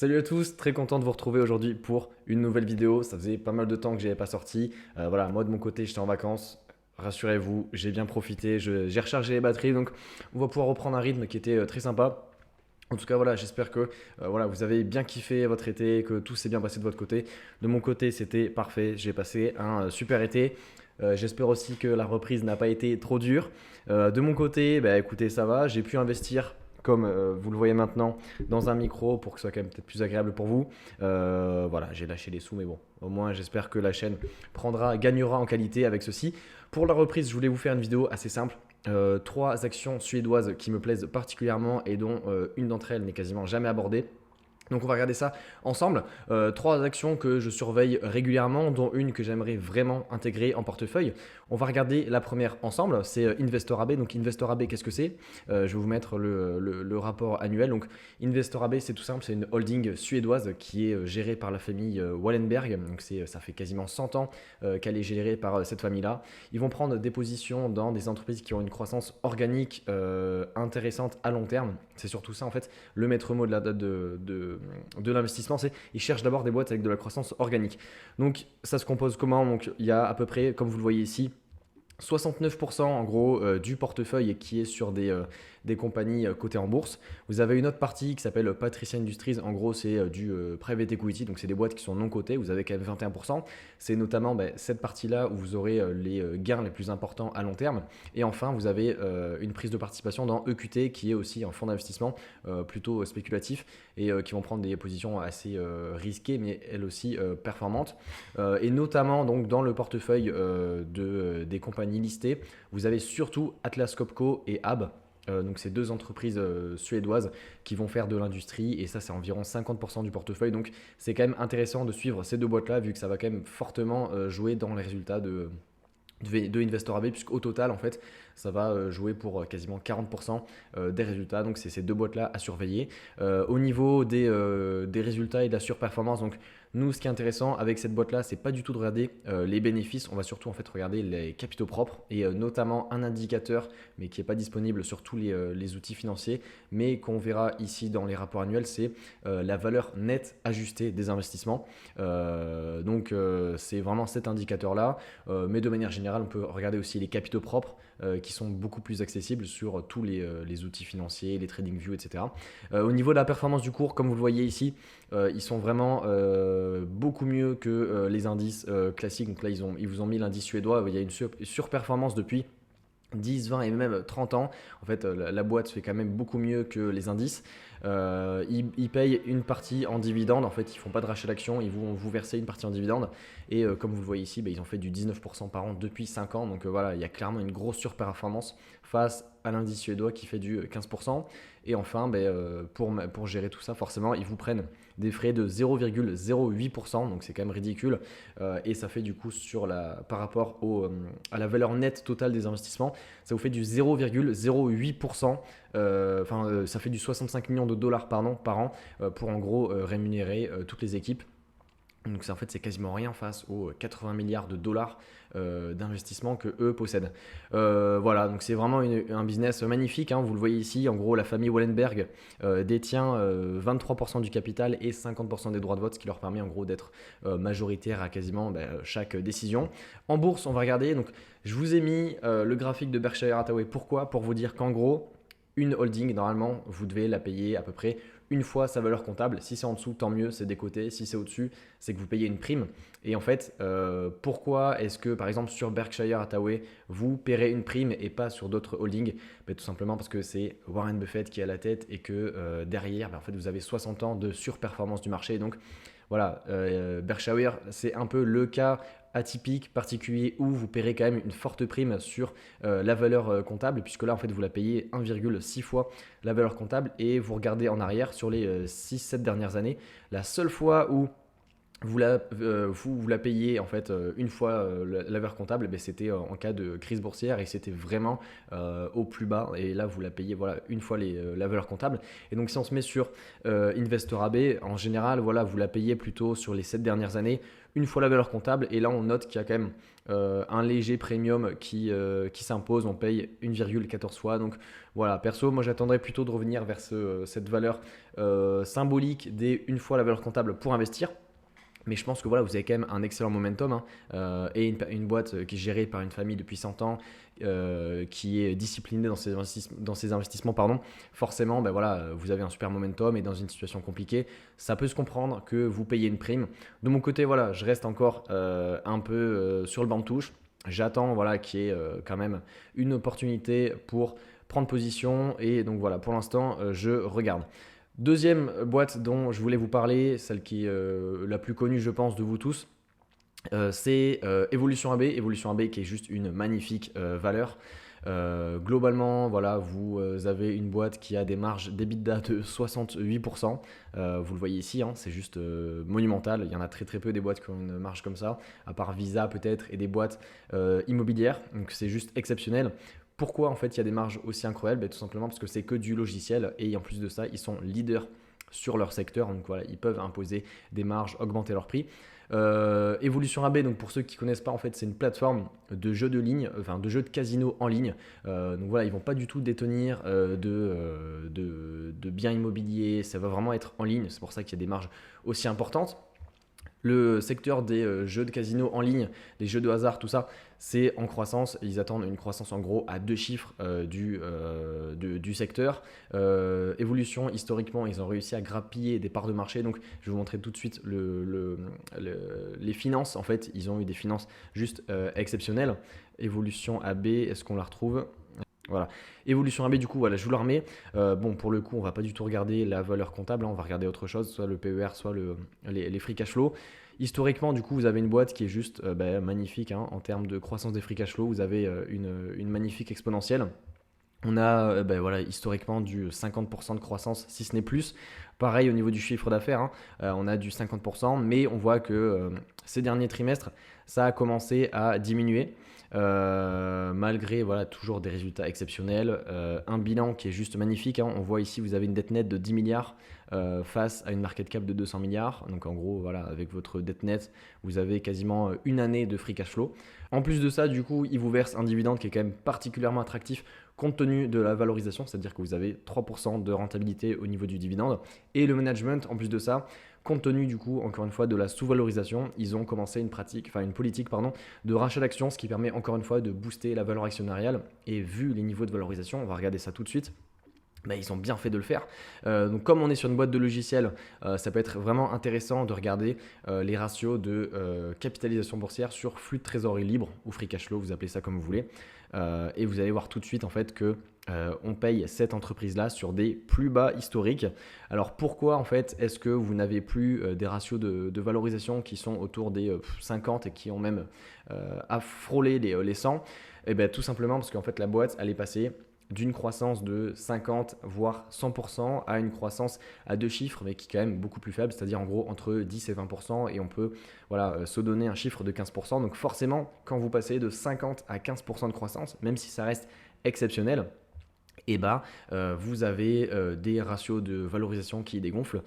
Salut à tous, très content de vous retrouver aujourd'hui pour une nouvelle vidéo. Ça faisait pas mal de temps que j'avais pas sorti. Voilà, moi de mon côté, j'étais en vacances. Rassurez-vous, j'ai bien profité, j'ai rechargé les batteries, donc on va pouvoir reprendre un rythme qui était très sympa. En tout cas, voilà, j'espère que voilà, vous avez bien kiffé votre été, que tout s'est bien passé de votre côté. De mon côté, c'était parfait. J'ai passé un super été. J'espère aussi que la reprise n'a pas été trop dure. De mon côté, bah, écoutez, ça va. J'ai pu investir, comme vous le voyez maintenant, dans un micro pour que ce soit quand même peut-être plus agréable pour vous. Voilà, j'ai lâché les sous, mais bon, au moins j'espère que la chaîne gagnera en qualité avec ceci. Pour la reprise, je voulais vous faire une vidéo assez simple. Trois actions suédoises qui me plaisent particulièrement et dont une d'entre elles n'est quasiment jamais abordée. Donc on va regarder ça ensemble. Trois actions que je surveille régulièrement, dont une que j'aimerais vraiment intégrer en portefeuille. On va regarder la première ensemble, c'est Investor AB. Donc Investor AB, qu'est-ce que c'est? Je vais vous mettre le rapport annuel. Donc Investor AB, c'est tout simple, c'est une holding suédoise qui est gérée par la famille Wallenberg. Donc ça fait quasiment 100 ans qu'elle est gérée par cette famille-là. Ils vont prendre des positions dans des entreprises qui ont une croissance organique intéressante à long terme. C'est surtout ça en fait, le maître mot de l'investissement, c'est ils cherchent d'abord des boîtes avec de la croissance organique. Donc ça se compose comment? Donc il y a à peu près, comme vous le voyez ici, 69% en gros du portefeuille qui est sur des compagnies cotées en bourse. Vous avez une autre partie qui s'appelle Patricia Industries. En gros, c'est du private equity, donc c'est des boîtes qui sont non cotées. Vous avez quand même 21%. C'est notamment cette partie-là où vous aurez les gains les plus importants à long terme. Et enfin, vous avez une prise de participation dans EQT qui est aussi un fonds d'investissement plutôt spéculatif et qui vont prendre des positions assez risquées mais elles aussi performantes. Et notamment donc dans le portefeuille des compagnies listées, vous avez surtout Atlas Copco et AB. Donc ces deux entreprises suédoises qui vont faire de l'industrie et ça c'est environ 50% du portefeuille. Donc c'est quand même intéressant de suivre ces deux boîtes-là vu que ça va quand même fortement jouer dans les résultats de Investor AB, puisqu'au total, en fait, ça va jouer pour quasiment 40% des résultats. Donc, c'est ces deux boîtes-là à surveiller. Au niveau des résultats et de la surperformance, donc, nous, ce qui est intéressant avec cette boîte-là, c'est pas du tout de regarder les bénéfices. On va surtout en fait regarder les capitaux propres et notamment un indicateur, mais qui n'est pas disponible sur tous les outils financiers, mais qu'on verra ici dans les rapports annuels, c'est la valeur nette ajustée des investissements. Donc, c'est vraiment cet indicateur-là. Mais de manière générale, on peut regarder aussi les capitaux propres qui sont beaucoup plus accessibles sur tous les outils financiers, les TradingView, etc. Au niveau de la performance du cours, comme vous le voyez ici, ils sont vraiment beaucoup mieux que les indices classiques. Donc là, ils vous ont mis l'indice suédois. Il y a une surperformance depuis 10, 20 et même 30 ans. En fait, la boîte fait quand même beaucoup mieux que les indices. Ils payent une partie en dividende. En fait, ils ne font pas de rachat d'actions. Ils vont vous verser une partie en dividende. Et comme vous le voyez ici, ils ont fait du 19% par an depuis 5 ans. Donc voilà, il y a clairement une grosse surperformance face à l'indice suédois qui fait du 15%. Et enfin, pour gérer tout ça, forcément, ils vous prennent des frais de 0,08%. Donc c'est quand même ridicule. Et ça fait du coup par rapport à la valeur nette totale des investissements, ça vous fait du 0,08%. Ça fait du 65 millions de dollars par an pour en gros rémunérer toutes les équipes. Donc c'est quasiment rien face aux 80 milliards de dollars d'investissement que eux possèdent. Voilà, donc c'est vraiment un business magnifique. Vous le voyez ici, en gros la famille Wallenberg détient 23% du capital et 50% des droits de vote, ce qui leur permet en gros d'être majoritaire à quasiment chaque décision. En bourse, on va regarder. Donc je vous ai mis le graphique de Berkshire Hathaway. Pourquoi? Pour vous dire qu'en gros, une holding, normalement, vous devez la payer à peu près une fois sa valeur comptable. Si c'est en dessous, tant mieux, c'est décoté. Si c'est au-dessus, c'est que vous payez une prime. Et en fait, pourquoi est-ce que, par exemple, sur Berkshire Hathaway, vous paierez une prime et pas sur d'autres holdings? Tout simplement parce que c'est Warren Buffett qui est à la tête et que derrière, en fait, vous avez 60 ans de surperformance du marché. Donc, voilà, Berkshire, c'est un peu le cas atypique, particulier, où vous paierez quand même une forte prime sur la valeur comptable, puisque là, en fait, vous la payez 1,6 fois la valeur comptable et vous regardez en arrière sur les 6-7 dernières années. La seule fois où vous la payez en fait une fois la valeur comptable, ben, c'était en cas de crise boursière et c'était vraiment au plus bas. Et là, vous la payez voilà, une fois la valeur comptable. Et donc, si on se met sur Investor AB, en général, voilà, vous la payez plutôt sur les 7 dernières années, une fois la valeur comptable. Et là, on note qu'il y a quand même un léger premium qui s'impose. On paye 1,14 fois. Donc, voilà, perso, moi, j'attendrais plutôt de revenir vers cette valeur symbolique des une fois la valeur comptable pour investir. Mais je pense que voilà, vous avez quand même un excellent momentum hein, et une boîte qui est gérée par une famille depuis 100 ans, qui est disciplinée dans ses investissements. Pardon. Forcément, ben voilà, vous avez un super momentum et dans une situation compliquée, ça peut se comprendre que vous payez une prime. De mon côté, voilà, je reste encore un peu sur le banc de touche. J'attends voilà, qu'il y ait quand même une opportunité pour prendre position et donc voilà, pour l'instant, je regarde. Deuxième boîte dont je voulais vous parler, celle qui est la plus connue je pense de vous tous, c'est Evolution AB. Evolution AB qui est juste une magnifique valeur. Globalement, voilà, vous avez une boîte qui a des marges d'EBITDA de 68%. Vous le voyez ici, hein, c'est juste monumental. Il y en a très très peu des boîtes qui ont une marge comme ça, à part Visa peut-être et des boîtes immobilières. Donc c'est juste exceptionnel. Pourquoi en fait il y a des marges aussi incroyables? Tout simplement parce que c'est que du logiciel et en plus de ça, ils sont leaders sur leur secteur. Donc voilà, ils peuvent imposer des marges, augmenter leur prix. Evolution AB, donc pour ceux qui ne connaissent pas, en fait, c'est une plateforme de jeux de ligne, enfin de jeux de casino en ligne. Donc voilà, ils ne vont pas du tout détenir de biens immobiliers, ça va vraiment être en ligne. C'est pour ça qu'il y a des marges aussi importantes. Le secteur des jeux de casino en ligne, des jeux de hasard, tout ça, c'est en croissance. Ils attendent une croissance en gros à 2 chiffres du secteur. Évolution, historiquement, ils ont réussi à grappiller des parts de marché. Donc, je vais vous montrer tout de suite les finances. En fait, ils ont eu des finances juste exceptionnelles. Évolution AB, est-ce qu'on la retrouve? Voilà. Évolution AB, du coup, voilà, je vous la remets. Bon, pour le coup, on va pas du tout regarder la valeur comptable, hein, on va regarder autre chose, soit le PER, soit les free cash flow. Historiquement, du coup, vous avez une boîte qui est juste magnifique hein, en termes de croissance des free cash flow. Vous avez une magnifique exponentielle. On a voilà, historiquement du 50% de croissance, si ce n'est plus. Pareil au niveau du chiffre d'affaires, hein, on a du 50%, mais on voit que ces derniers trimestres, ça a commencé à diminuer. Malgré voilà, toujours des résultats exceptionnels, un bilan qui est juste magnifique. Hein. On voit ici, vous avez une dette nette de 10 milliards face à une market cap de 200 milliards. Donc en gros, voilà, avec votre dette nette, vous avez quasiment une année de free cash flow. En plus de ça, du coup, il vous verse un dividende qui est quand même particulièrement attractif compte tenu de la valorisation, c'est-à-dire que vous avez 3% de rentabilité au niveau du dividende. Et le management, en plus de ça, compte tenu du coup, encore une fois, de la sous-valorisation, ils ont commencé une politique de rachat d'actions, ce qui permet encore une fois de booster la valeur actionnariale. Et vu les niveaux de valorisation, on va regarder ça tout de suite. Ils ont bien fait de le faire. Donc comme on est sur une boîte de logiciels, ça peut être vraiment intéressant de regarder les ratios de capitalisation boursière sur flux de trésorerie libre ou free cash flow, vous appelez ça comme vous voulez. Et vous allez voir tout de suite en fait que on paye cette entreprise-là sur des plus bas historiques. Alors pourquoi en fait est-ce que vous n'avez plus des ratios de valorisation qui sont autour des 50 et qui ont même frôlé les 100? Et bien tout simplement parce qu'en fait la boîte elle est passée d'une croissance de 50 voire 100% à une croissance à 2 chiffres mais qui est quand même beaucoup plus faible, c'est-à-dire en gros entre 10 et 20% et on peut se donner un chiffre de 15%. Donc forcément quand vous passez de 50 à 15% de croissance, même si ça reste exceptionnel, vous avez des ratios de valorisation qui dégonflent.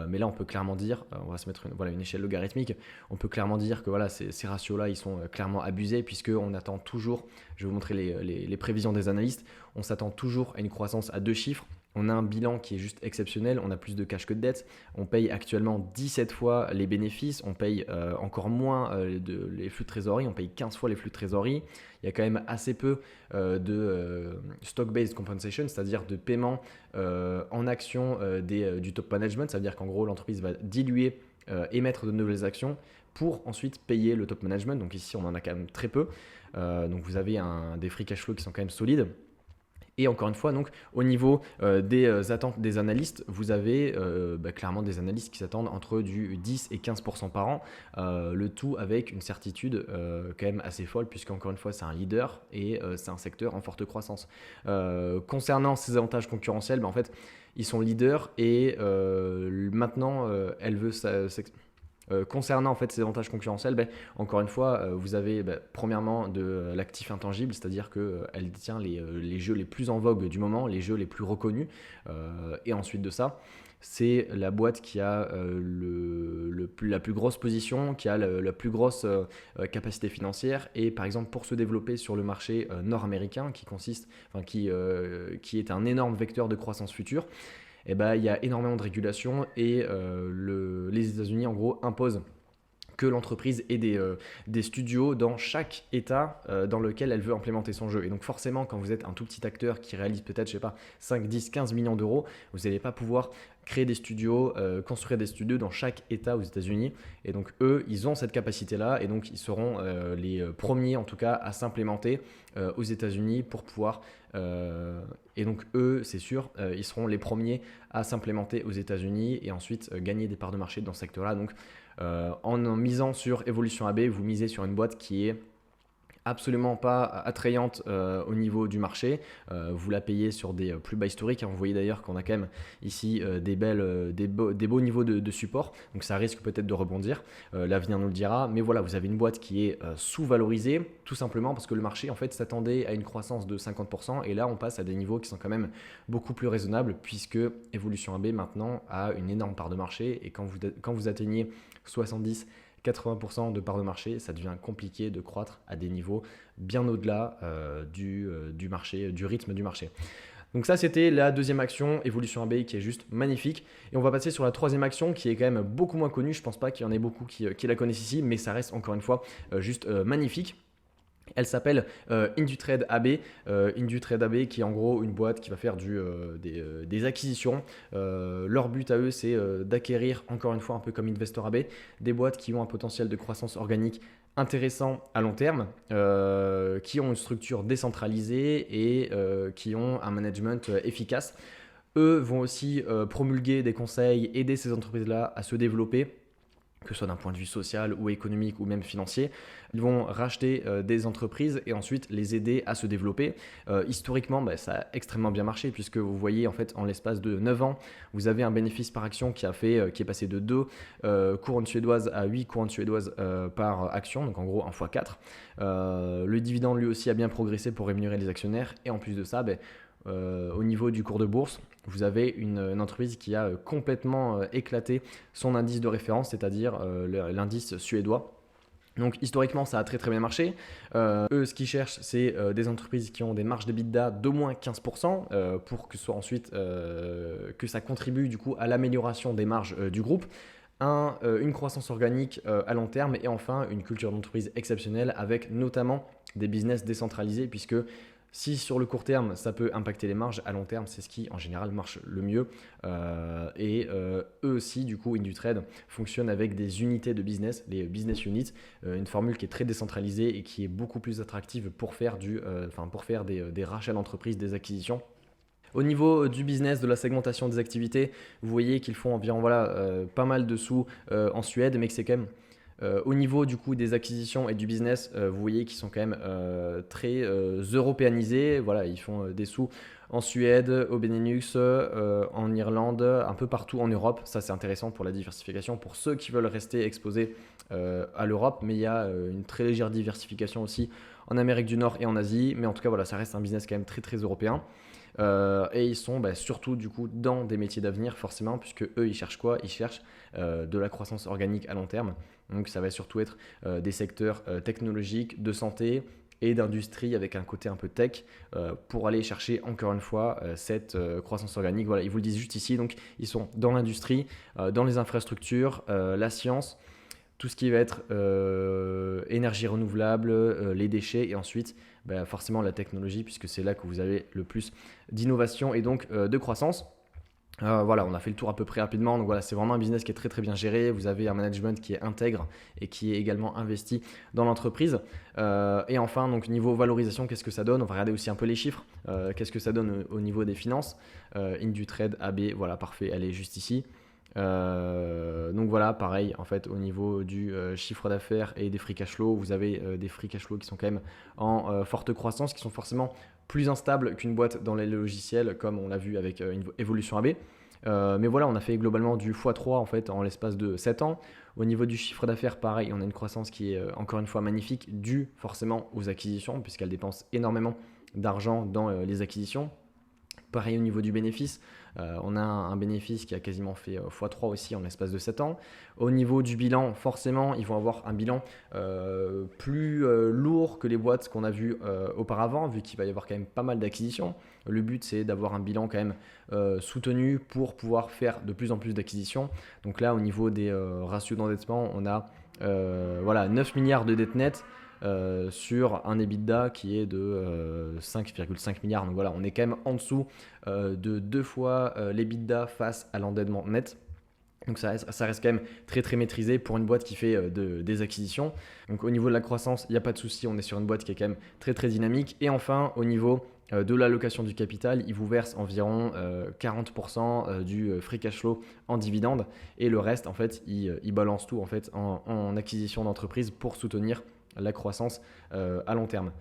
Mais là, on peut clairement dire, on va se mettre une échelle logarithmique, on peut clairement dire que voilà, ces ratios-là, ils sont clairement abusés puisqu'on attend toujours, je vais vous montrer les prévisions des analystes, on s'attend toujours à une croissance à 2 chiffres. On a un bilan qui est juste exceptionnel, on a plus de cash que de dette, on paye actuellement 17 fois les bénéfices, on paye encore moins les flux de trésorerie, on paye 15 fois les flux de trésorerie. Il y a quand même assez peu de stock-based compensation, c'est-à-dire de paiement en actions du top management, c'est-à-dire qu'en gros l'entreprise va diluer, émettre de nouvelles actions pour ensuite payer le top management. Donc ici on en a quand même très peu, donc vous avez des free cash flow qui sont quand même solides. Et encore une fois, donc, au niveau des attentes des analystes, vous avez clairement des analystes qui s'attendent entre du 10 et 15% par an, le tout avec une certitude quand même assez folle, puisqu'encore une fois, c'est un leader et c'est un secteur en forte croissance. Concernant ces avantages concurrentiels, en fait, ils sont leaders et maintenant, elle veut Concernant en fait ces avantages concurrentiels, encore une fois, vous avez premièrement de l'actif intangible, c'est-à-dire qu'elle détient les jeux les plus en vogue du moment, les jeux les plus reconnus. Et ensuite de ça, c'est la boîte qui a la plus grosse position, qui a la plus grosse capacité financière. Et par exemple, pour se développer sur le marché nord-américain, qui est un énorme vecteur de croissance future, il y a énormément de régulation et les États-Unis, en gros, imposent que l'entreprise ait des studios dans chaque état dans lequel elle veut implémenter son jeu. Et donc forcément, quand vous êtes un tout petit acteur qui réalise peut-être, je sais pas, 5, 10, 15 millions d'euros, vous n'allez pas pouvoir créer des studios, construire des studios dans chaque état aux États-Unis. Et donc eux, ils ont cette capacité-là et donc ils seront les premiers en tout cas à s'implémenter aux États-Unis pour pouvoir... et donc eux, c'est sûr, ils seront les premiers à s'implémenter aux États-Unis et ensuite gagner des parts de marché dans ce secteur-là. Donc en misant sur Evolution AB, vous misez sur une boîte qui est absolument pas attrayante au niveau du marché. Vous la payez sur des plus bas historiques. Vous voyez d'ailleurs qu'on a quand même ici des beaux niveaux de support. Donc ça risque peut-être de rebondir. L'avenir nous le dira. Mais voilà, vous avez une boîte qui est sous-valorisée, tout simplement parce que le marché en fait s'attendait à une croissance de 50%. Et là, on passe à des niveaux qui sont quand même beaucoup plus raisonnables puisque Evolution AB maintenant a une énorme part de marché. Et quand vous atteignez 70-80% de part de marché, ça devient compliqué de croître à des niveaux bien au-delà du marché, du rythme du marché. Donc ça, c'était la deuxième action, Evolution AB, qui est juste magnifique. Et on va passer sur la troisième action, qui est quand même beaucoup moins connue. Je ne pense pas qu'il y en ait beaucoup qui la connaissent ici, mais ça reste encore une fois juste magnifique. Elle s'appelle Indutrade AB. Indutrade AB qui est en gros une boîte qui va faire des acquisitions. Leur but à eux, c'est d'acquérir, encore une fois, un peu comme Investor AB, des boîtes qui ont un potentiel de croissance organique intéressant à long terme, qui ont une structure décentralisée et qui ont un management efficace. Eux vont aussi promulguer des conseils, aider ces entreprises-là à se développer, que ce soit d'un point de vue social ou économique ou même financier. Ils vont racheter des entreprises et ensuite les aider à se développer. Historiquement, ça a extrêmement bien marché puisque vous voyez en fait en l'espace de 9 ans, vous avez un bénéfice par action qui est passé de 2 couronnes suédoises à 8 couronnes suédoises par action, donc en gros 1 x 4. Le dividende lui aussi a bien progressé pour rémunérer les actionnaires et en plus de ça, au niveau du cours de bourse, vous avez une entreprise qui a complètement éclaté son indice de référence, c'est-à-dire l'indice suédois. Donc historiquement, ça a très très bien marché. Eux, ce qu'ils cherchent, c'est des entreprises qui ont des marges d'EBITDA d'au moins 15% pour que ce soit ensuite que ça contribue du coup à l'amélioration des marges du groupe. Une croissance organique à long terme et enfin une culture d'entreprise exceptionnelle avec notamment des business décentralisés puisque si sur le court terme, ça peut impacter les marges, à long terme, c'est ce qui en général marche le mieux. Eux aussi, du coup, Indutrade fonctionne avec des unités de business, les business units, une formule qui est très décentralisée et qui est beaucoup plus attractive pour faire des rachats d'entreprises, des acquisitions. Au niveau du business, de la segmentation des activités, vous voyez qu'ils font environ pas mal de sous en Suède, mais que c'est quand même... au niveau du coup des acquisitions et du business, vous voyez qu'ils sont quand même très européanisés. Voilà, ils font des sous en Suède, au Benelux, en Irlande, un peu partout en Europe. Ça, c'est intéressant pour la diversification, pour ceux qui veulent rester exposés à l'Europe. Mais il y a une très légère diversification aussi en Amérique du Nord et en Asie. Mais en tout cas, voilà, ça reste un business quand même très très européen. Et ils sont surtout du coup dans des métiers d'avenir forcément puisque eux ils cherchent quoi? Ils cherchent de la croissance organique à long terme, donc ça va surtout être des secteurs technologiques, de santé et d'industrie avec un côté un peu tech pour aller chercher encore une fois cette croissance organique. Voilà, ils vous le disent juste ici, donc ils sont dans l'industrie, dans les infrastructures, la science, tout ce qui va être énergie renouvelable, les déchets et ensuite forcément la technologie puisque c'est là que vous avez le plus d'innovation et donc de croissance. Voilà, on a fait le tour à peu près rapidement. Donc voilà, c'est vraiment un business qui est très très bien géré. Vous avez un management qui est intègre et qui est également investi dans l'entreprise. Et enfin, donc niveau valorisation, qu'est-ce que ça donne? On va regarder aussi un peu les chiffres. Qu'est-ce que ça donne au niveau des finances? Indutrade AB, voilà, parfait, elle est juste ici. Donc voilà, pareil, en fait, au niveau du chiffre d'affaires et des free cash flow, vous avez des free cash flow qui sont quand même en forte croissance, qui sont forcément plus instables qu'une boîte dans les logiciels, comme on l'a vu avec Evolution AB. Mais voilà, on a fait globalement du x3 en fait en l'espace de 7 ans. Au niveau du chiffre d'affaires, pareil, on a une croissance qui est encore une fois magnifique, due forcément aux acquisitions, puisqu'elle dépense énormément d'argent dans les acquisitions. Pareil au niveau du bénéfice, on a un bénéfice qui a quasiment fait x3 aussi en l'espace de 7 ans. Au niveau du bilan, forcément, ils vont avoir un bilan plus lourd que les boîtes qu'on a vues auparavant, vu qu'il va y avoir quand même pas mal d'acquisitions. Le but, c'est d'avoir un bilan quand même soutenu pour pouvoir faire de plus en plus d'acquisitions. Donc là, au niveau des ratios d'endettement, on a 9 milliards de dettes nettes. Sur un EBITDA qui est de 5,5 milliards. Donc voilà, on est quand même en dessous de 2 fois l'EBITDA face à l'endettement net. Donc ça reste quand même très très maîtrisé pour une boîte qui fait des acquisitions. Donc au niveau de la croissance, il n'y a pas de souci, on est sur une boîte qui est quand même très très dynamique. Et enfin, au niveau de l'allocation du capital, ils vous versent environ 40% du free cash flow en dividende. Et le reste, en fait, ils balancent tout en fait, en acquisition d'entreprise pour soutenir la croissance à long terme.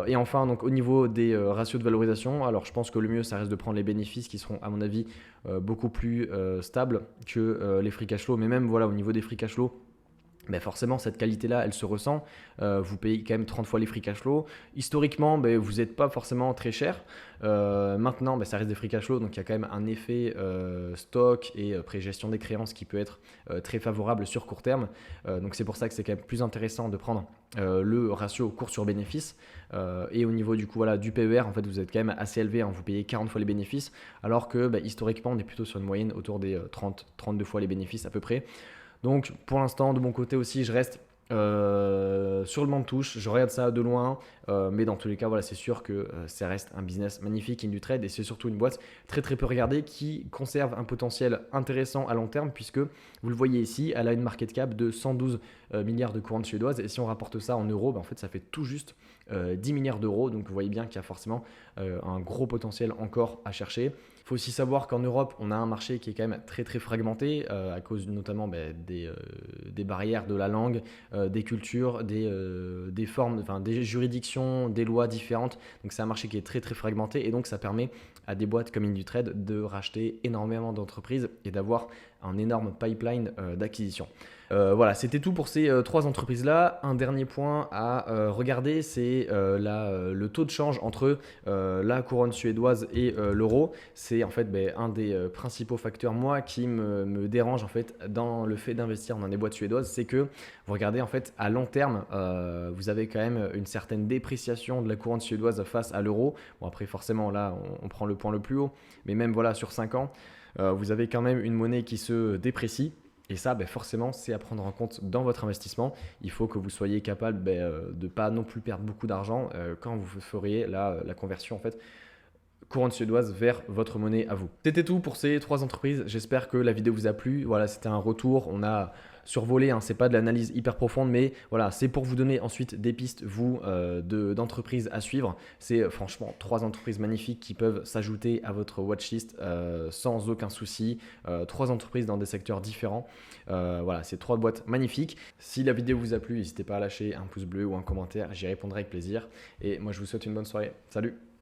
Et enfin, donc, au niveau des ratios de valorisation, alors je pense que le mieux, ça reste de prendre les bénéfices qui seront, à mon avis, beaucoup plus stables que les free cash flow. Mais même voilà, au niveau des free cash flow, ben forcément, cette qualité-là, elle se ressent. Vous payez quand même 30 fois les free cash flow. Historiquement, ben, vous n'êtes pas forcément très cher. Maintenant, ben, ça reste des free cash flow, donc il y a quand même un effet stock et pré-gestion des créances qui peut être très favorable sur court terme. Donc c'est pour ça que c'est quand même plus intéressant de prendre le ratio cours sur bénéfice. Et au niveau du coup, voilà, du PER, en fait, vous êtes quand même assez élevé, hein, vous payez 40 fois les bénéfices, alors que ben, historiquement, on est plutôt sur une moyenne autour des 30-32 fois les bénéfices à peu près. Donc pour l'instant, de mon côté aussi, je reste sur le banc de touche, je regarde ça de loin, mais dans tous les cas, voilà, c'est sûr que ça reste un business magnifique, Indutrade, et c'est surtout une boîte très très peu regardée qui conserve un potentiel intéressant à long terme, puisque vous le voyez ici, elle a une market cap de 112 milliards de couronnes suédoises, et si on rapporte ça en euros, ben, en fait, ça fait tout juste 10 milliards d'euros, donc vous voyez bien qu'il y a forcément un gros potentiel encore à chercher. Il faut aussi savoir qu'en Europe, on a un marché qui est quand même très très fragmenté à cause notamment des barrières de la langue, des cultures, des formes, enfin, des juridictions, des lois différentes. Donc c'est un marché qui est très très fragmenté et donc ça permet à des boîtes comme Indutrade de racheter énormément d'entreprises et d'avoir un énorme pipeline d'acquisition. Voilà, c'était tout pour ces 3 entreprises-là. Un dernier point à regarder, c'est le taux de change entre la couronne suédoise et l'euro. C'est en fait un des principaux facteurs, moi, qui me dérange en fait dans le fait d'investir dans des boîtes suédoises. C'est que vous regardez en fait à long terme, vous avez quand même une certaine dépréciation de la couronne suédoise face à l'euro. Bon, après, forcément, là, on prend le point le plus haut, mais même voilà, sur 5 ans, vous avez quand même une monnaie qui se déprécie. Et ça, forcément, c'est à prendre en compte dans votre investissement. Il faut que vous soyez capable de ne pas non plus perdre beaucoup d'argent quand vous feriez la conversion en fait, couronne suédoise vers votre monnaie à vous. C'était tout pour ces 3 entreprises. J'espère que la vidéo vous a plu. Voilà, c'était un retour. On a survolé, hein, c'est pas de l'analyse hyper profonde, mais voilà, c'est pour vous donner ensuite des pistes, vous, d'entreprises à suivre. C'est franchement 3 entreprises magnifiques qui peuvent s'ajouter à votre watchlist sans aucun souci. 3 entreprises dans des secteurs différents. Voilà, c'est 3 boîtes magnifiques. Si la vidéo vous a plu, n'hésitez pas à lâcher un pouce bleu ou un commentaire. J'y répondrai avec plaisir. Et moi, je vous souhaite une bonne soirée. Salut!